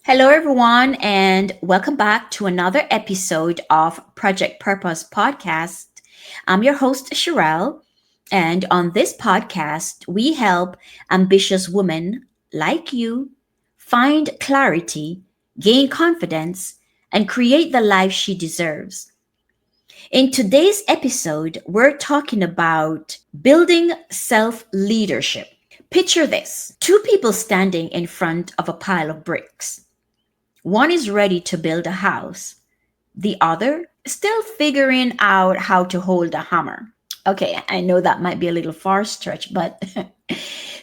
Hello, everyone, and welcome back to another episode of Project Purpose Podcast. I'm your host, Sherelle, and on this podcast, we help ambitious women like you find clarity, gain confidence, and create the life she deserves. In today's episode, we're talking about building self leadership. Picture this: two people standing in front of a pile of bricks. One is ready to build a house, the other still figuring out how to hold a hammer. Okay, I know that might be a little far stretch, but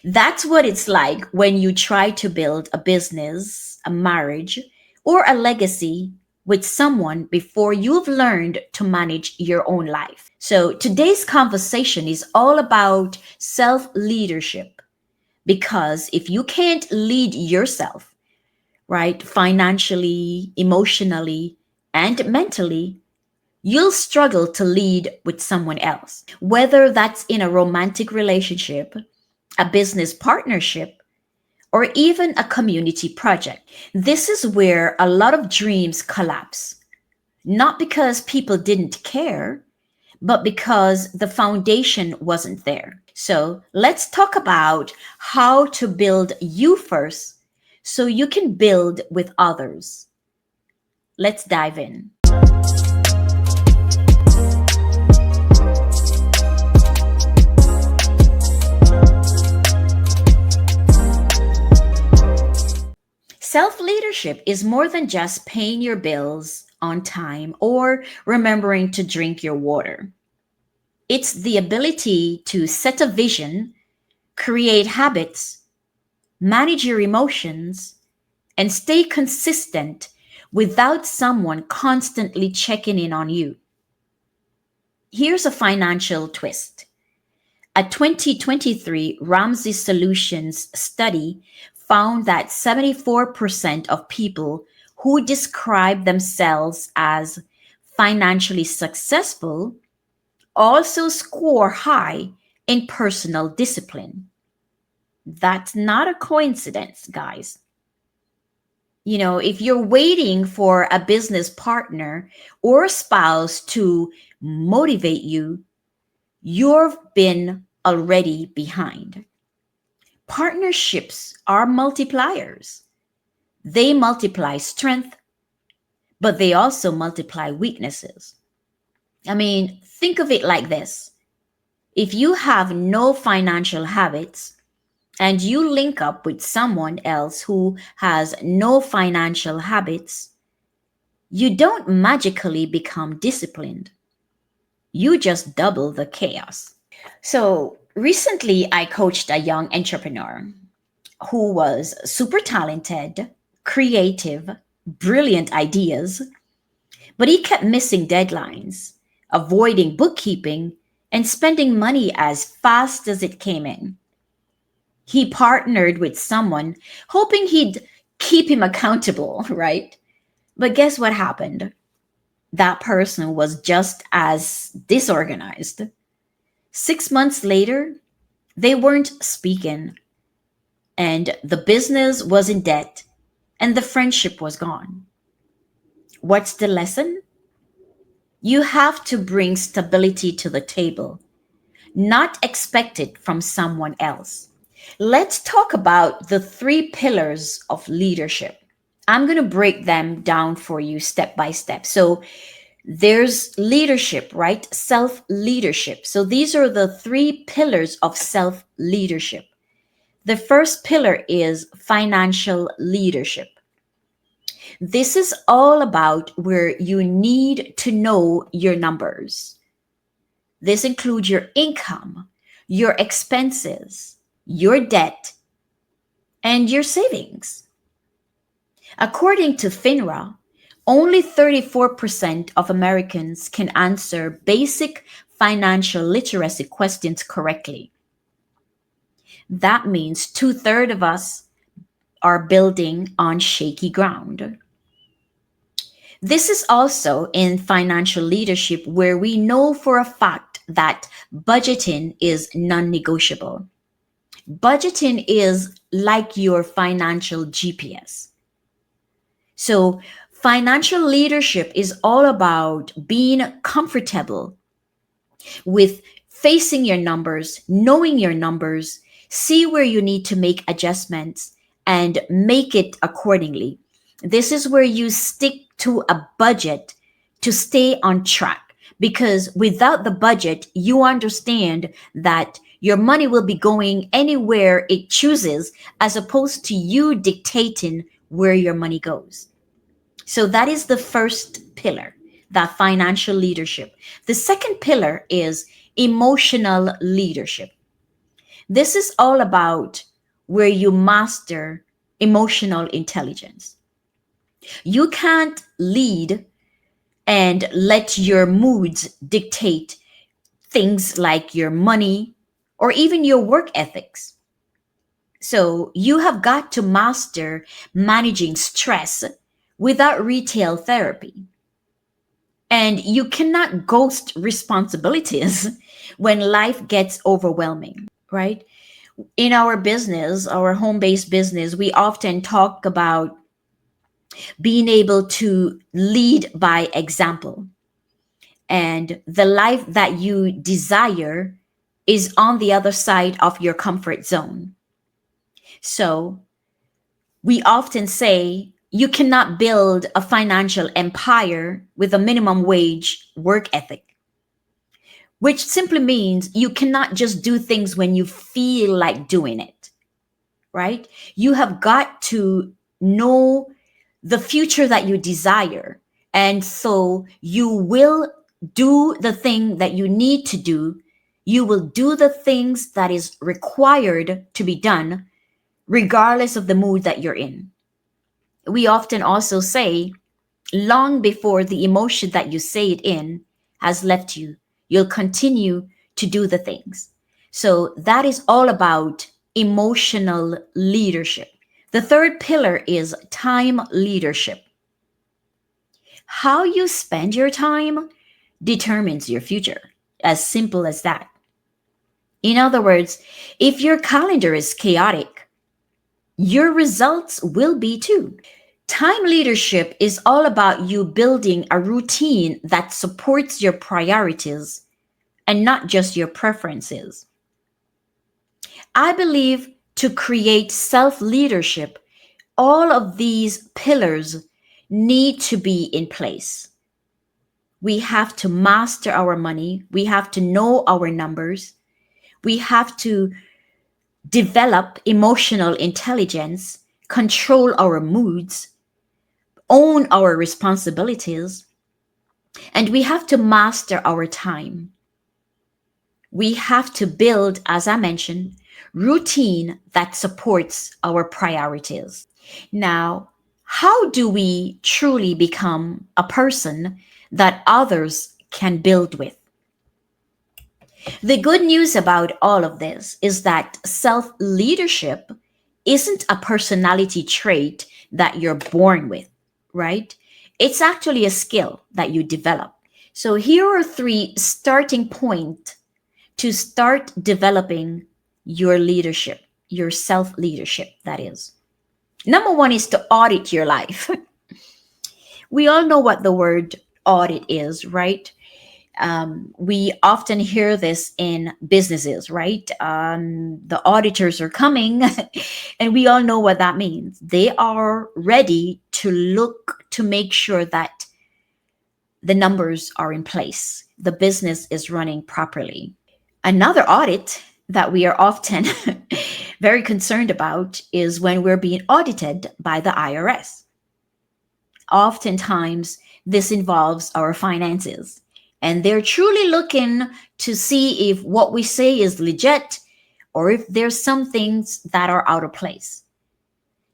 that's what it's like when you try to build a business, a marriage, or a legacy with someone before you've learned to manage your own life. So today's conversation is all about self leadership because if you can't lead yourself, right? Financially, emotionally, and mentally, you'll struggle to lead with someone else. Whether that's in a romantic relationship, a business partnership, or even a community project. This is where a lot of dreams collapse. Not because people didn't care, but because the foundation wasn't there. So let's talk about how to build you first so you can build with others. Let's dive in. Self leadership is more than just paying your bills on time or remembering to drink your water. It's the ability to set a vision, create habits, manage your emotions, and stay consistent without someone constantly checking in on you. Here's a financial twist. A 2023 Ramsey Solutions study found that 74% of people who describe themselves as financially successful also score high in personal discipline. That's not a coincidence, guys. If you're waiting for a business partner or a spouse to motivate you, you've been already behind. Partnerships are multipliers. They multiply strength, but they also multiply weaknesses. I mean, think of it like this. If you have no financial habits and you link up with someone else who has no financial habits, you don't magically become disciplined. You just double the chaos. So recently, I coached a young entrepreneur who was super talented, creative, brilliant ideas, but he kept missing deadlines, avoiding bookkeeping, and spending money as fast as it came in. He partnered with someone hoping he'd keep him accountable, right? But guess what happened? That person was just as disorganized. 6 months later, they weren't speaking, and the business was in debt, and the friendship was gone. What's the lesson? You have to bring stability to the table, not expect it from someone else. Let's talk about the three pillars of leadership. I'm going to break them down for you step by step. So, there's leadership, right? Self leadership. So, these are the three pillars of self leadership. The first pillar is financial leadership. This is all about where you need to know your numbers. This includes your income, your expenses, your debt, and your savings. According to FINRA, only 34% of Americans can answer basic financial literacy questions correctly. That means two-thirds of us are building on shaky ground. This is also in financial leadership where we know for a fact that budgeting is non negotiable. Budgeting is like your financial GPS. So, financial leadership is all about being comfortable with facing your numbers, knowing your numbers, see where you need to make adjustments and make it accordingly. This is where you stick to a budget to stay on track, because without the budget, you understand that your money will be going anywhere it chooses as opposed to you dictating where your money goes. So that is the first pillar, that financial leadership. The second pillar is emotional leadership. This is all about where you master emotional intelligence. You can't lead and let your moods dictate things like your money or even your work ethics. So you have got to master managing stress without retail therapy. And you cannot ghost responsibilities when life gets overwhelming, right? In our business, our home based business, we often talk about being able to lead by example. And the life that you desire is on the other side of your comfort zone. So we often say you cannot build a financial empire with a minimum wage work ethic, which simply means you cannot just do things when you feel like doing it, right? You have got to know the future that you desire. And so you will do the thing that you need to do. You will do the things that is required to be done, regardless of the mood that you're in. We often also say, long before the emotion that you say it in has left you, you'll continue to do the things. So that is all about emotional leadership. The third pillar is time leadership. How you spend your time determines your future. As simple as that. In other words, if your calendar is chaotic, your results will be too. Time leadership is all about you building a routine that supports your priorities and not just your preferences. I believe to create self leadership, all of these pillars need to be in place. We have to master our money, we have to know our numbers, we have to develop emotional intelligence, control our moods, own our responsibilities, and we have to master our time. We have to build, as I mentioned, routine that supports our priorities. Now, how do we truly become a person that others can build with? The good news about all of this is that self leadership isn't a personality trait that you're born with, right? It's actually a skill that you develop. So here are three starting points to start developing your leadership, your self leadership, that is. Number one is to audit your life. We all know what the word audit is, right? We often hear this in businesses, right? The auditors are coming, and we all know what that means. They are ready to look to make sure that the numbers are in place, the business is running properly. Another audit that we are often very concerned about is when we're being audited by the IRS. Oftentimes, this involves our finances, and they're truly looking to see if what we say is legit or if there's some things that are out of place.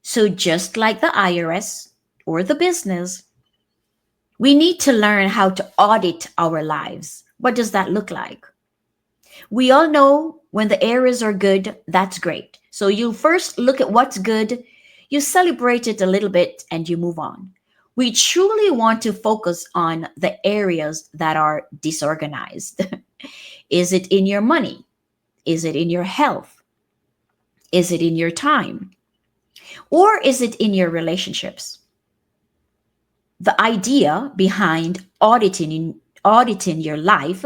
So, just like the IRS or the business, we need to learn how to audit our lives. What does that look like? We all know when the areas are good, that's great. So you first look at what's good, you celebrate it a little bit, and you move on. We truly want to focus on the areas that are disorganized. Is it in your money? Is it in your health? Is it in your time? Or is it in your relationships? The idea behind auditing your life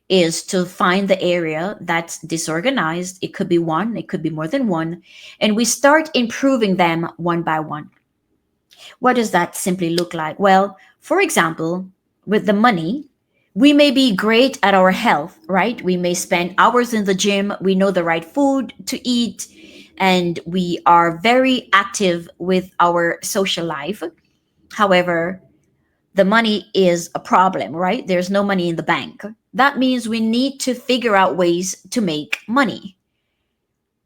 is to find the area that's disorganized. It could be one, it could be more than one, and we start improving them one by one. What does that simply look like? Well, for example, with the money, we may be great at our health, right? We may spend hours in the gym, we know the right food to eat, and we are very active with our social life. However, the money is a problem, right? There's no money in the bank. That means we need to figure out ways to make money.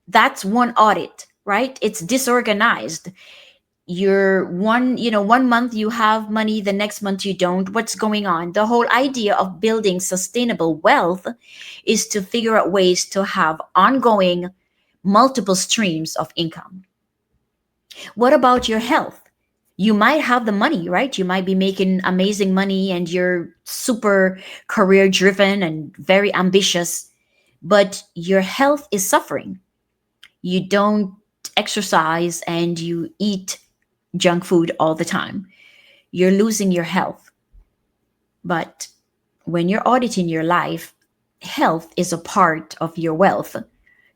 That's one audit, right? It's disorganized. You're one month you have money, the next month you don't. What's going on? The whole idea of building sustainable wealth is to figure out ways to have ongoing multiple streams of income. What about your health? You might have the money, right? You might be making amazing money and you're super career driven and very ambitious, but your health is suffering. You don't exercise and you eat junk food all the time. You're losing your health. But when you're auditing your life, health is a part of your wealth.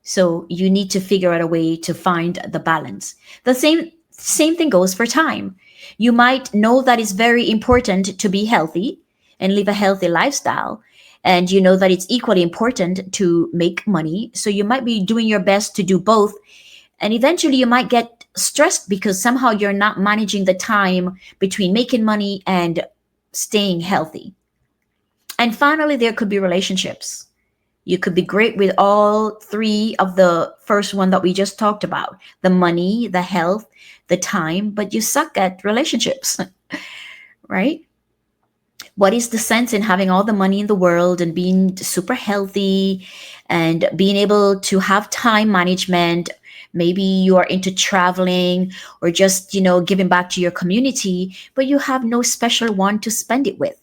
So you need to figure out a way to find the balance. The same thing goes for time. You might know that it's very important to be healthy and live a healthy lifestyle. And you know that it's equally important to make money. So you might be doing your best to do both. And eventually you might get stressed because somehow you're not managing the time between making money and staying healthy. And finally, there could be relationships. You could be great with all three of the first one that we just talked about: the money, the health, the time, but you suck at relationships, right? What is the sense in having all the money in the world and being super healthy and being able to have time management? Maybe you are into traveling or just, giving back to your community, but you have no special one to spend it with.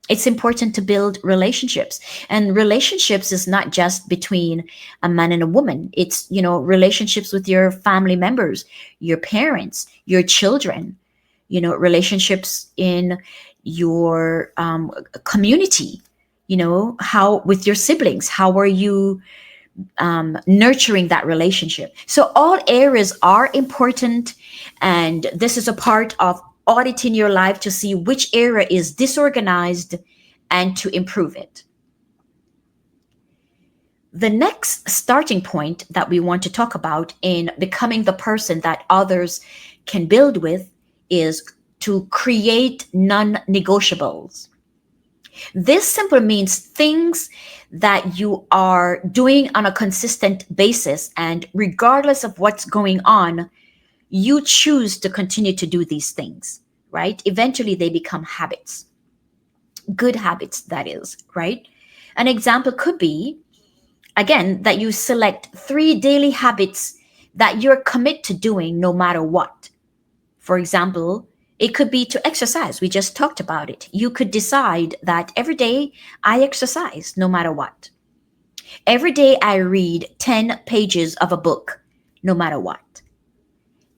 It's important to build relationships, and relationships is not just between a man and a woman. It's, relationships with your family members, your parents, your children, relationships in your community, how with your siblings, how are you nurturing that relationship? So all areas are important, and this is a part of auditing your life to see which area is disorganized and to improve it. The next starting point that we want to talk about in becoming the person that others can build with is to create non-negotiables. This simply means things that you are doing on a consistent basis, and regardless of what's going on, you choose to continue to do these things, right? Eventually, they become habits, good habits, that is, right? An example could be, again, that you select 3 daily habits that you're committed to doing no matter what. For example, it could be to exercise. We just talked about it. You could decide that every day I exercise no matter what. Every day I read 10 pages of a book no matter what.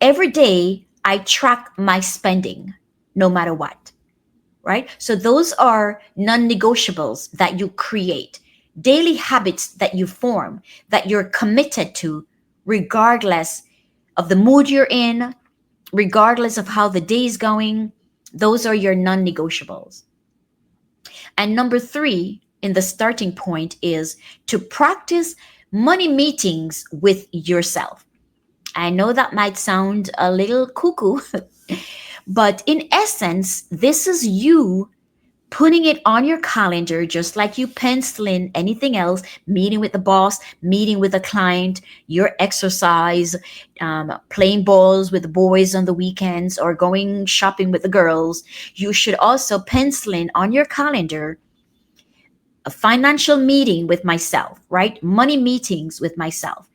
Every day I track my spending no matter what, right? So those are non-negotiables that you create, daily habits that you form, that you're committed to regardless of the mood you're in, regardless of how the day is going. Those are your non-negotiables. And number 3 in the starting point is to practice money meetings with yourself. I know that might sound a little cuckoo, but in essence, this is you putting it on your calendar, just like you pencil in anything else: meeting with the boss, meeting with a client, your exercise, playing balls with the boys on the weekends, or going shopping with the girls. You should also pencil in on your calendar a financial meeting with myself, right? Money meetings with myself.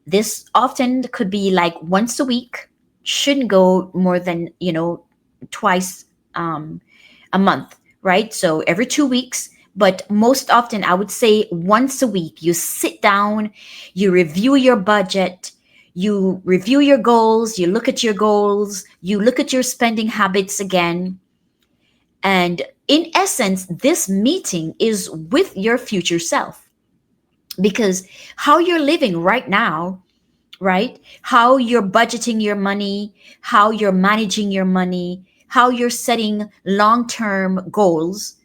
This often could be like once a week, shouldn't go more than, twice a month, right? So every 2 weeks, but most often I would say once a week. You sit down, you review your budget, You review your goals, you look at your goals, you look at your spending habits again. And in essence, this meeting is with your future self, because how you're living right now, right? How you're budgeting your money, how you're managing your money, how you're setting long term goals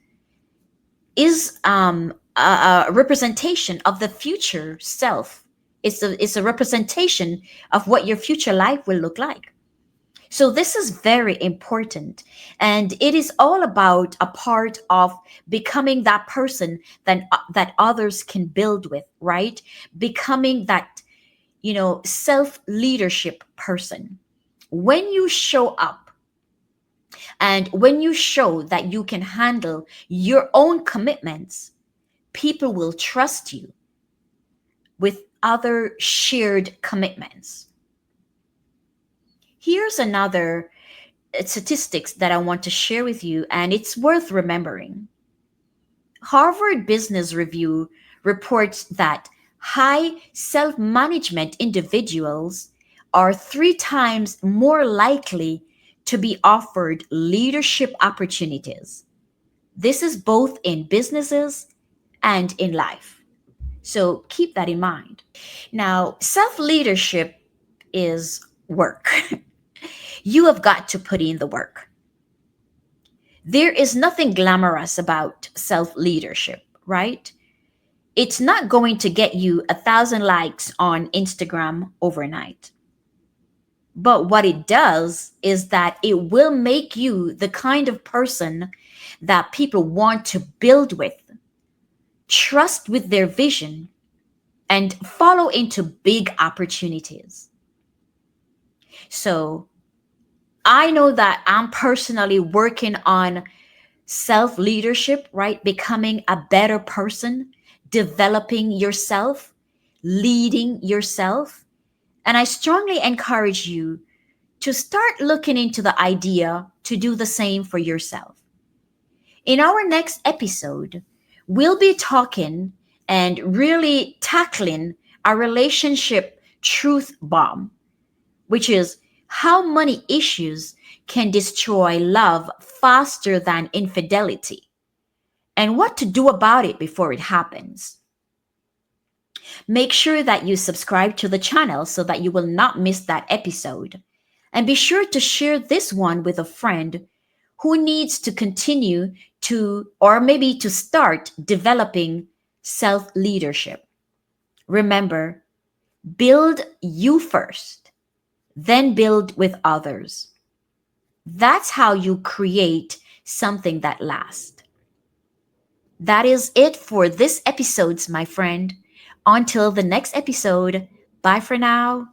is a representation of the future self. It's a representation of what your future life will look like. So this is very important. And it is all about a part of becoming that person that others can build with, right? Becoming that, self leadership person. When you show up and when you show that you can handle your own commitments, people will trust you with other shared commitments. Here's another statistics that I want to share with you, and it's worth remembering. Harvard Business Review reports that high self management individuals are 3 times more likely to be offered leadership opportunities. This is both in businesses and in life. So keep that in mind. Now, self leadership is work. You have got to put in the work. There is nothing glamorous about self leadership, right? It's not going to get you 1,000 likes on Instagram overnight. But what it does is that it will make you the kind of person that people want to build with, trust with their vision, and follow into big opportunities. So I know that I'm personally working on self leadership, right? Becoming a better person, developing yourself, leading yourself. And I strongly encourage you to start looking into the idea to do the same for yourself. In our next episode, we'll be talking and really tackling a relationship truth bomb, which is how money issues can destroy love faster than infidelity, and what to do about it before it happens. Make sure that you subscribe to the channel so that you will not miss that episode. And be sure to share this one with a friend who needs to continue to, or maybe to start developing self leadership. Remember, build you first, then build with others. That's how you create something that lasts. That is it for this episode, my friend. Until the next episode, bye for now.